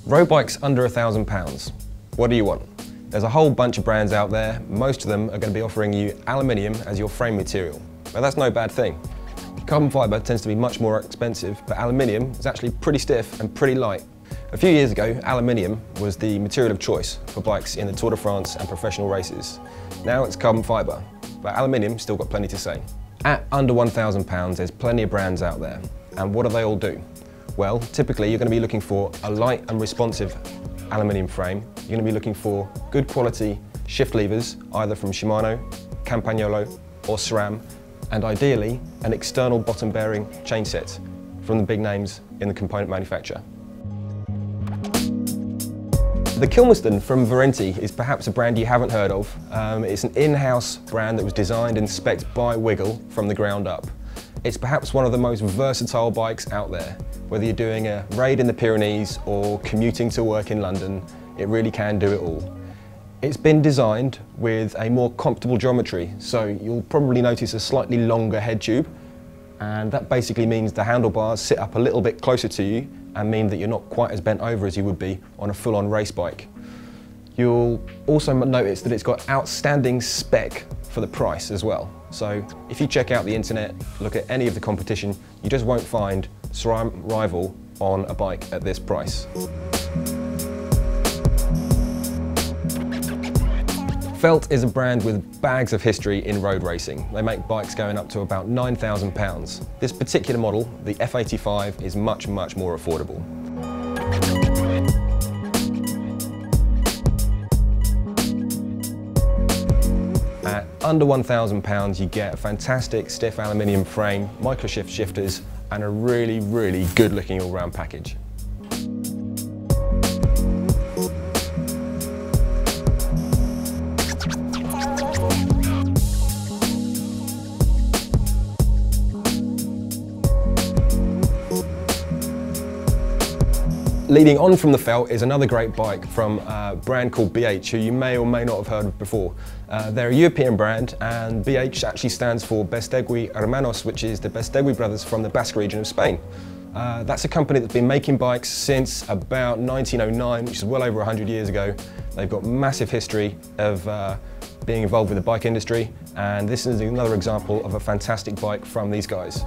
Road bikes under £1,000. What do you want? There's a whole bunch of brands out there. Most of them are going to be offering you aluminium as your frame material. But that's no bad thing. Carbon fibre tends to be much more expensive, but aluminium is actually pretty stiff and pretty light. A few years ago, aluminium was the material of choice for bikes in the Tour de France and professional races. Now it's carbon fibre, but aluminium's still got plenty to say. At under £1,000, there's plenty of brands out there. And what do they all do? Well, typically you're going to be looking for a light and responsive aluminium frame. You're going to be looking for good quality shift levers, either from Shimano, Campagnolo or SRAM, and ideally an external bottom bearing chain set from the big names in the component manufacturer. The Kilmerston from Verenti is perhaps a brand you haven't heard of. It's an in-house brand that was designed and spec'd by Wiggle from the ground up. It's perhaps one of the most versatile bikes out there. Whether you're doing a raid in the Pyrenees or commuting to work in London, it really can do it all. It's been designed with a more comfortable geometry, so you'll probably notice a slightly longer head tube, and that basically means the handlebars sit up a little bit closer to you and mean that you're not quite as bent over as you would be on a full-on race bike. You'll also notice that it's got outstanding spec for the price as well. So if you check out the internet, look at any of the competition, you just won't find SRAM rival on a bike at this price. Felt is a brand with bags of history in road racing. They make bikes going up to about £9,000. This particular model, the F85, is much more affordable. At under £1,000, you get a fantastic stiff aluminium frame, microshift shifters, and a really good looking all-round package. Leading on from the Felt is another great bike from a brand called BH, who you may or may not have heard of before. They're a European brand, and BH actually stands for Battaglin Hermanos, which is the Battaglin brothers from the Basque region of Spain. That's a company that's been making bikes since about 1909, which is well over 100 years ago. They've got massive history of being involved with the bike industry, and this is another example of a fantastic bike from these guys.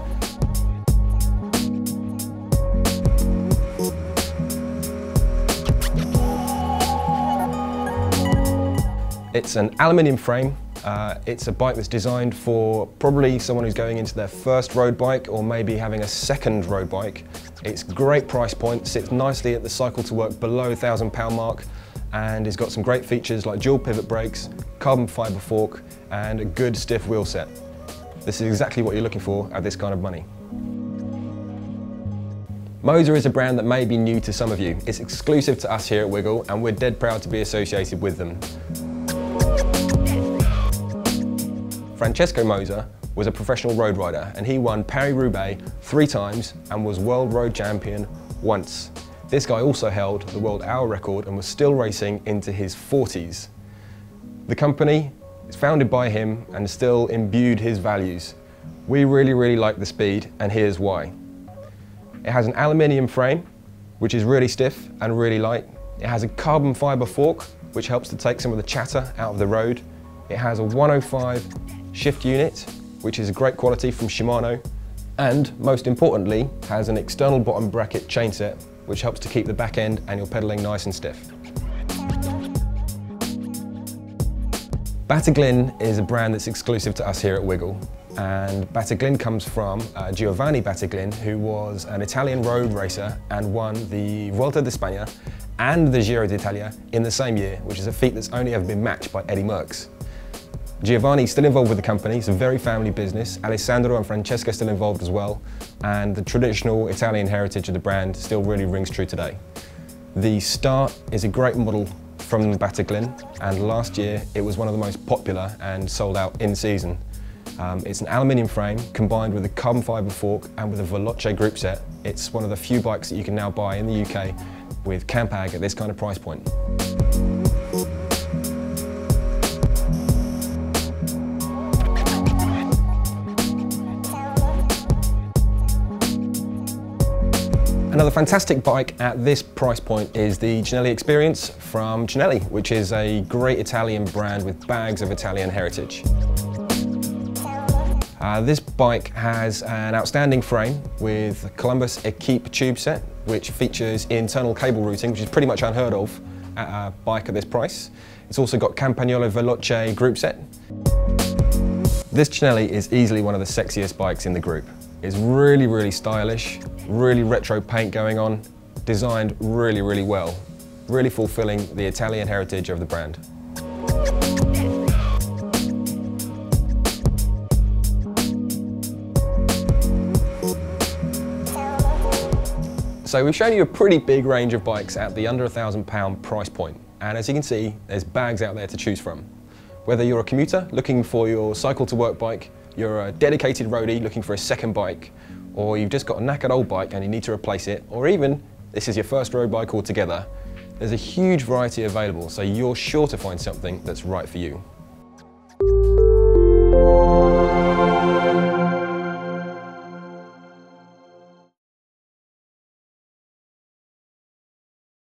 It's an aluminium frame. It's a bike that's designed for probably someone who's going into their first road bike or maybe having a second road bike. It's a great price point, sits nicely at the cycle to work below £1,000 mark, and it's got some great features like dual pivot brakes, carbon fibre fork, and a good stiff wheel set. This is exactly what you're looking for at this kind of money. Moser is a brand that may be new to some of you. It's exclusive to us here at Wiggle, and we're dead proud to be associated with them. Francesco Moser was a professional road rider, and he won Paris-Roubaix 3 times and was world road champion once. This guy also held the world hour record and was still racing into his 40s. The company is founded by him and still imbued his values. We really like the speed, and here's why. It has an aluminium frame, which is really stiff and really light. It has a carbon fibre fork, which helps to take some of the chatter out of the road. It has a 105 shift unit, which is a great quality from Shimano, and most importantly has an external bottom bracket chain set, which helps to keep the back end and your pedalling nice and stiff. Battaglin is a brand that's exclusive to us here at Wiggle, and Battaglin comes from Giovanni Battaglin, who was an Italian road racer and won the Vuelta d'España and the Giro d'Italia in the same year, which is a feat that's only ever been matched by Eddy Merckx. Giovanni's still involved with the company. It's a very family business. Alessandro and Francesca are still involved as well, and the traditional Italian heritage of the brand still really rings true today. The Start is a great model from Battaglin, and last year it was one of the most popular and sold out in season. It's an aluminium frame combined with a carbon fibre fork and with a Veloce group set. It's one of the few bikes that you can now buy in the UK with Campag at this kind of price point. Another fantastic bike at this price point is the Cinelli Experience from Cinelli, which is a great Italian brand with bags of Italian heritage. This bike has an outstanding frame with Columbus Equipe tube set, which features internal cable routing, which is pretty much unheard of at a bike at this price. It's also got Campagnolo Veloce group set. This Cinelli is easily one of the sexiest bikes in the group. It's really, really stylish, really retro paint going on, designed really, really well, really fulfilling the Italian heritage of the brand. So we've shown you a pretty big range of bikes at the under £1,000 price point. And as you can see, there's bags out there to choose from. Whether you're a commuter looking for your cycle to work bike, you're a dedicated roadie looking for a second bike, or you've just got a knackered old bike and you need to replace it, or even this is your first road bike altogether, there's a huge variety available, so you're sure to find something that's right for you.